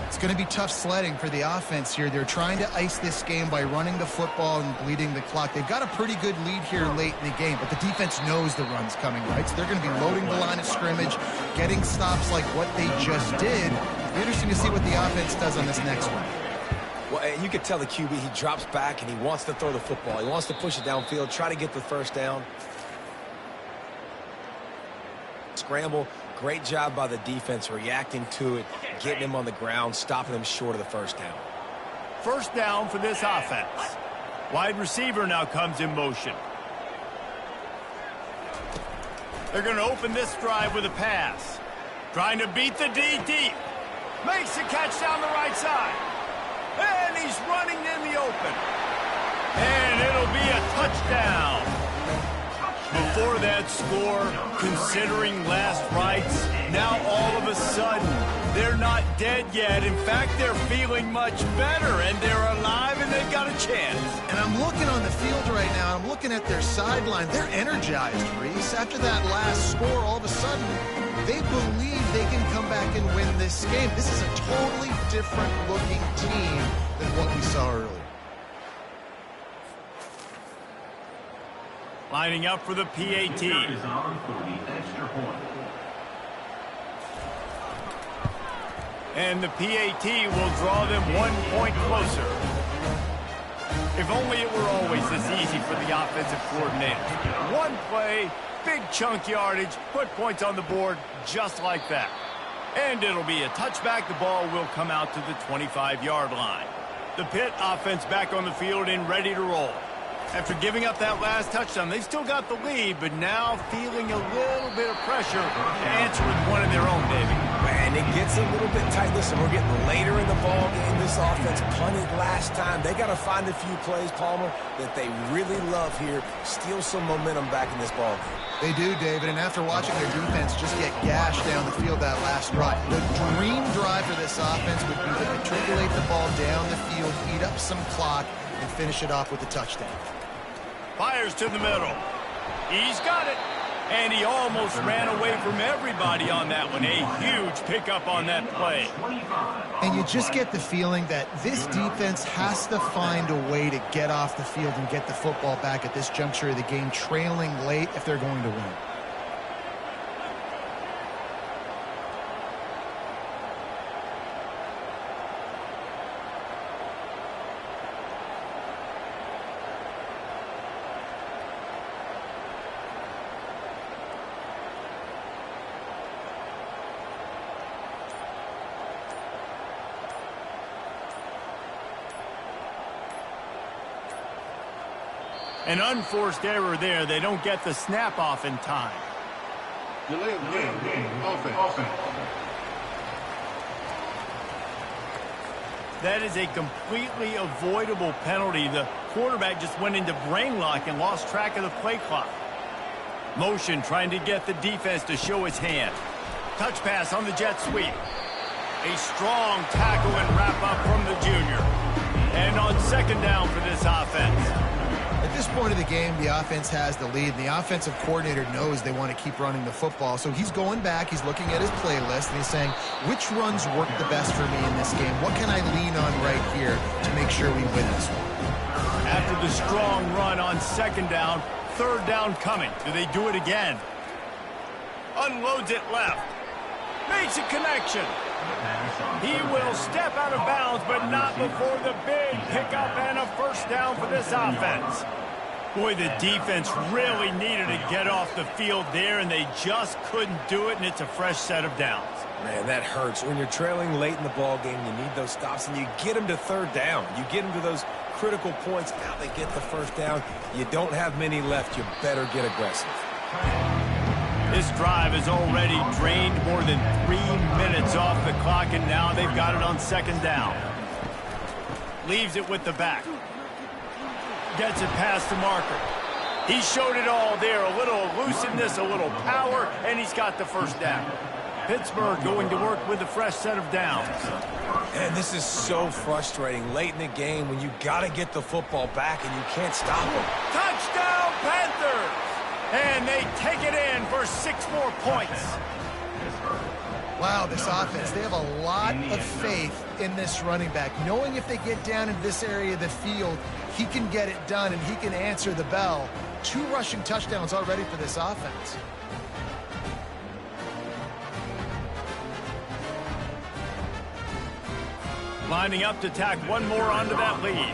It's going to be tough sledding for the offense here. They're trying to ice this game by running the football and bleeding the clock. They've got a pretty good lead here late in the game, but the defense knows the run's coming, right? So they're going to be loading the line of scrimmage, getting stops like what they just did. It'll be interesting to see what the offense does on this next one. Well, you could tell the QB, he drops back and he wants to throw the football. He wants to push it downfield, try to get the first down. Scramble. Great job by the defense reacting to it, getting him on the ground, stopping him short of the first down. First down for this offense. Wide receiver now comes in motion. They're going to open this drive with a pass. Trying to beat the D deep. Makes the catch down the right side. And he's running in the open. And it'll be a touchdown. Before that score, considering last rites, now all of a sudden, they're not dead yet. In fact, they're feeling much better, and they're alive, and they've got a chance. And I'm looking on the field right now. I'm looking at their sideline. They're energized, Reese. After that last score, all of a sudden, they believe they can come back and win this game. This is a totally different-looking team than what we saw earlier. Lining up for the PAT. Is on for the extra point. And the PAT will draw them 1 point closer. If only it were always this easy for the offensive coordinator. One play, big chunk yardage, put points on the board just like that. And it'll be a touchback. The ball will come out to the 25-yard line. The Pitt offense back on the field and ready to roll. After giving up that last touchdown, they've still got the lead, but now feeling a little bit of pressure to answer with one of their own, Davey. Man, it gets a little bit tight. Listen, we're getting later in the ball game. This offense punted last time. They got to find a few plays, Palmer, that they really love here. Steal some momentum back in this ball game. They do, David, and after watching their defense just get gashed down the field that last drive, the dream drive for this offense would be to matriculate the ball down the field, eat up some clock, and finish it off with a touchdown. Fires to the middle. He's got it. And he almost ran away from everybody on that one. A huge pickup on that play. And you just get the feeling that this defense has to find a way to get off the field and get the football back at this juncture of the game, trailing late if they're going to win. An unforced error there. They don't get the snap off in time. Delay of game. Offense. That is a completely avoidable penalty. The quarterback just went into brain lock and lost track of the play clock. Motion trying to get the defense to show his hand. Touch pass on the jet sweep. A strong tackle and wrap up from the junior. And on second down for this offense. At this point of the game, the offense has the lead, and the offensive coordinator knows they want to keep running the football. So he's going back, he's looking at his playlist, and he's saying, which runs work the best for me in this game? What can I lean on right here to make sure we win this one? After the strong run on second down, third down coming. Do they do it again? Unloads it left. Makes a connection. He will step out of bounds, but not before the big pickup and a first down for this offense. Boy, the defense really needed to get off the field there, and they just couldn't do it, and it's a fresh set of downs. Man, that hurts. When you're trailing late in the ball game, you need those stops, and you get them to third down. You get them to those critical points. Now they get the first down. You don't have many left. You better get aggressive. This drive has already drained more than 3 minutes off the clock, and now they've got it on second down. Leaves it with the back. Gets it past the marker. He showed it all there. A little elusiveness, a little power, and he's got the first down. Pittsburgh going to work with a fresh set of downs. And this is so frustrating late in the game when you got to get the football back and you can't stop them. Touchdown, Panthers! And they take it in for 6 more points. Wow, this offense, they have a lot of faith in this running back, knowing if they get down into this area of the field, he can get it done and he can answer the bell. 2 rushing touchdowns already for this offense. Lining up to tack one more onto that lead.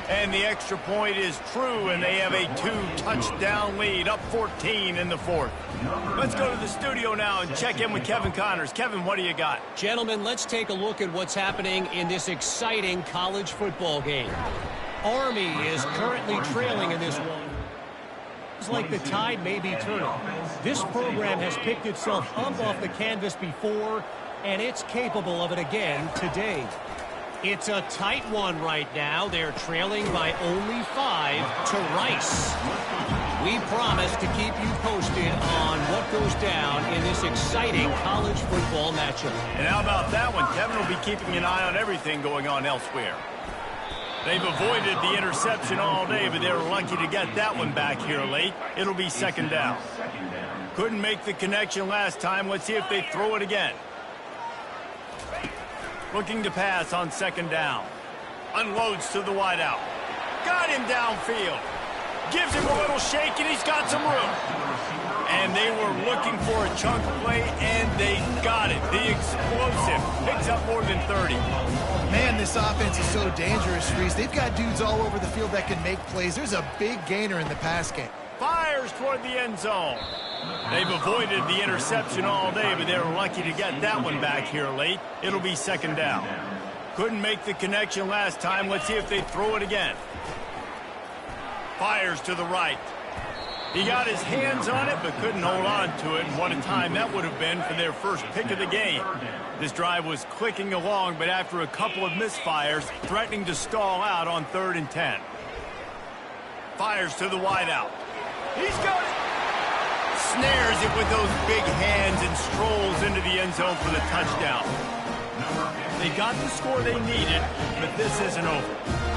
And the extra point is true, and they have a 2-touchdown lead, up 14 in the 4th. Let's go to the studio now and check in with Kevin Connors. Kevin, what do you got? Gentlemen, let's take a look at what's happening in this exciting college football game. Army is currently trailing in this one. It's like the tide may be turning. This program has picked itself up off the canvas before, and it's capable of it again today. It's a tight one right now. They're trailing by only 5 to Rice. We promise to keep you posted on what goes down in this exciting college football matchup. And how about that one? Kevin will be keeping an eye on everything going on elsewhere. They've avoided the interception all day, but they were lucky to get that one back here late. It'll be 2nd down. Couldn't make the connection last time. Let's see if they throw it again. Looking to pass on 2nd down. Unloads to the wideout. Got him downfield. Gives him a little shake, and he's got some room. And they were looking for a chunk play, and they got it. The explosive picks up more than 30. Man, this offense is so dangerous, Reese. They've got dudes all over the field that can make plays. There's a big gainer in the pass game. Fires toward the end zone. They've avoided the interception all day, but they were lucky to get that one back here late. It'll be 2nd down. Couldn't make the connection last time. Let's see if they throw it again. Fires to the right. He got his hands on it, but couldn't hold on to it. And what a time that would have been for their first pick of the game. This drive was clicking along, but after a couple of misfires, threatening to stall out on 3rd and 10. Fires to the wideout. He's got it. Snares it with those big hands and strolls into the end zone for the touchdown. They got the score they needed, but this isn't over.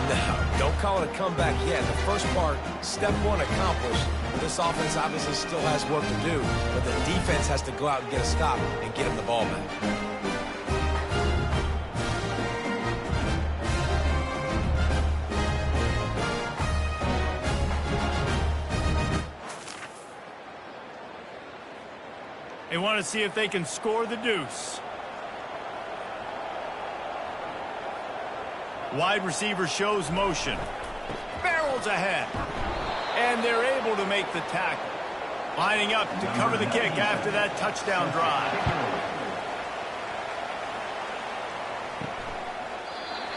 No, don't call it a comeback yet. The first part, step 1 accomplished. This offense obviously still has work to do, but the defense has to go out and get a stop and get him the ball back. They want to see if they can score the deuce. Wide receiver shows motion. Barrels ahead. And they're able to make the tackle. Lining up to cover the kick after that touchdown drive.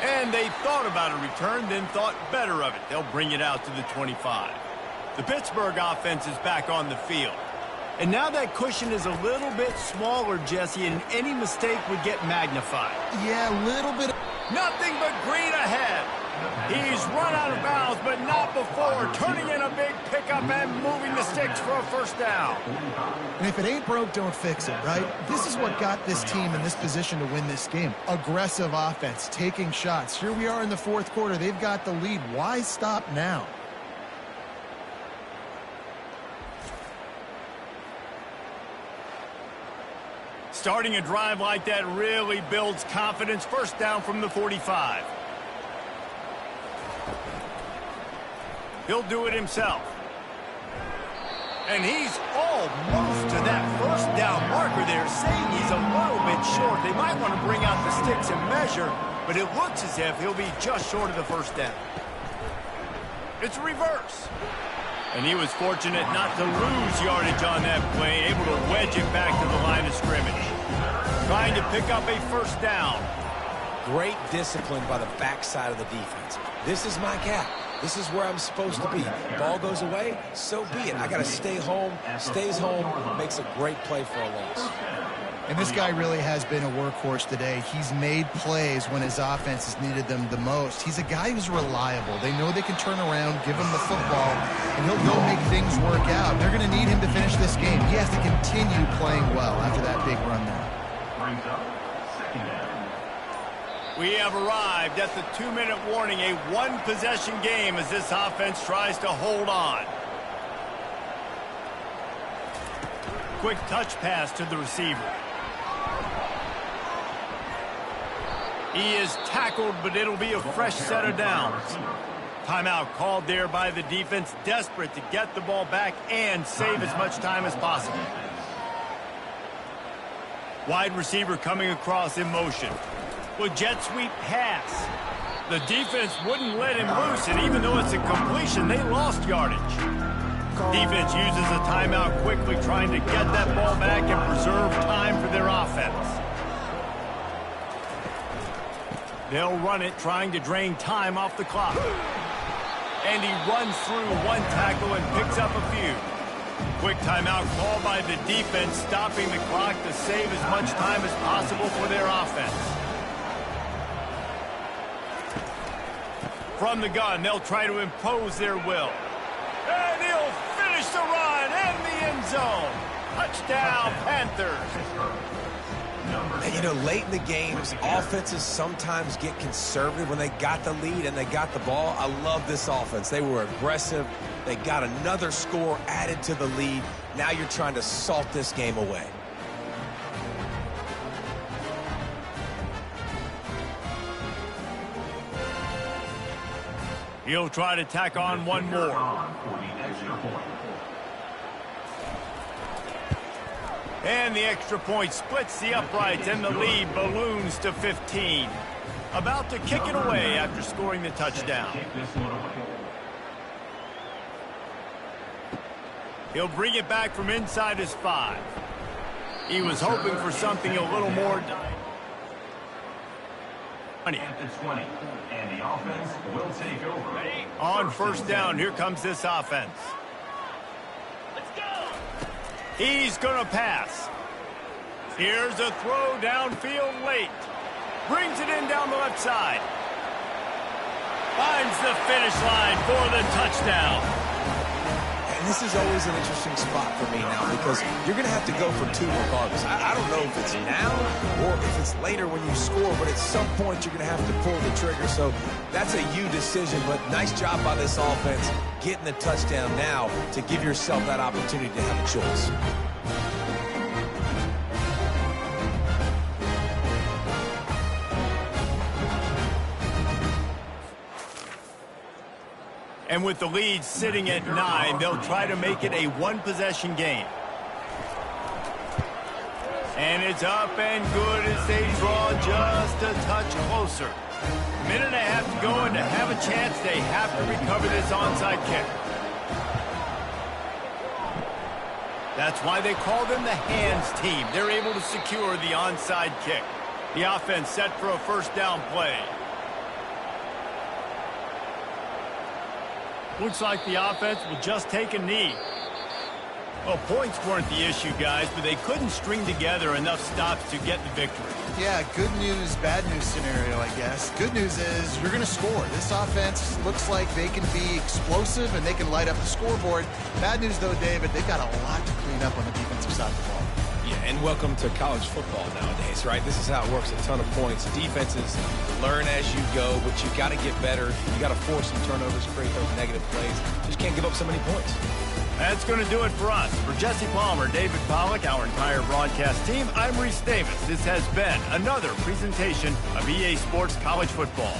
And they thought about a return, then thought better of it. They'll bring it out to the 25. The Pittsburgh offense is back on the field. And now that cushion is a little bit smaller, Jesse, and any mistake would get magnified. Yeah, a little bit. Nothing but green ahead. He's run out of bounds, but not before. Turning in a big pickup and moving the sticks for a 1st down. And if it ain't broke, don't fix it, right? This is what got this team in this position to win this game. Aggressive offense, taking shots. Here we are in the 4th quarter. They've got the lead. Why stop now? Starting a drive like that really builds confidence. 1st down from the 45. He'll do it himself. And he's almost to that 1st down marker there, saying he's a little bit short. They might want to bring out the sticks and measure, but it looks as if he'll be just short of the 1st down. It's a reverse. And he was fortunate not to lose yardage on that play, able to wedge it back to the line of scrimmage. Trying to pick up a 1st down. Great discipline by the backside of the defense. This is my gap. This is where I'm supposed to be. Ball goes away, so be it. I got to stay home. Stays home, makes a great play for a loss. And this guy really has been a workhorse today. He's made plays when his offense has needed them the most. He's a guy who's reliable. They know they can turn around, give him the football, and he'll go make things work out. They're going to need him to finish this game. He has to continue playing well after that big run there. We have arrived at the 2-minute warning, a one-possession game as this offense tries to hold on. Quick touch pass to the receiver. He is tackled, but it'll be a fresh set of downs. Timeout called there by the defense, desperate to get the ball back and save as much time as possible. Wide receiver coming across in motion. With jet sweep pass. The defense wouldn't let him loose, and even though it's a completion, they lost yardage. Defense uses a timeout quickly, trying to get that ball back and preserve time for their offense. They'll run it, trying to drain time off the clock. And he runs through one tackle and picks up a few. Quick timeout called by the defense, stopping the clock to save as much time as possible for their offense. From the gun, they'll try to impose their will. And he'll finish the run and the end zone. Touchdown, Panthers. And, you know, late in the games, offenses sometimes get conservative when they got the lead and they got the ball. I love this offense. They were aggressive. They got another score added to the lead. Now you're trying to salt this game away. He'll try to tack on one more. And the extra point splits the uprights, and the lead balloons to 15. About to kick it away after scoring the touchdown. He'll bring it back from inside his 5. He was hoping for something a little more. At the 20, and the offense will take over. On first down, here comes this offense. He's going to pass. Here's a throw downfield late. Brings it in down the left side. Finds the finish line for the touchdown. And this is always an interesting spot for me now because you're going to have to go for 2 regardless. I don't know if it's now or if it's later when you score, but at some point you're going to have to pull the trigger. So that's a you decision, but nice job by this offense getting the touchdown now to give yourself that opportunity to have a choice. And with the lead sitting at 9, they'll try to make it a one-possession game. And it's up and good as they draw just a touch closer. Minute and a half to go, and to have a chance, they have to recover this onside kick. That's why they call them the hands team. They're able to secure the onside kick. The offense set for a first down play. Looks like the offense will just take a knee. Well, points weren't the issue, guys, but they couldn't string together enough stops to get the victory. Yeah, good news, bad news scenario, I guess. Good news is you're going to score. This offense looks like they can be explosive and they can light up the scoreboard. Bad news, though, David, they've got a lot to clean up on the defensive side of the ball. Yeah, and welcome to college football nowadays, right? This is how it works, a ton of points. Defenses learn as you go, but you got to get better. You got to force some turnovers, create those negative plays. Just can't give up so many points. That's going to do it for us. For Jesse Palmer, David Pollack, our entire broadcast team, I'm Reese Davis. This has been another presentation of EA Sports College Football.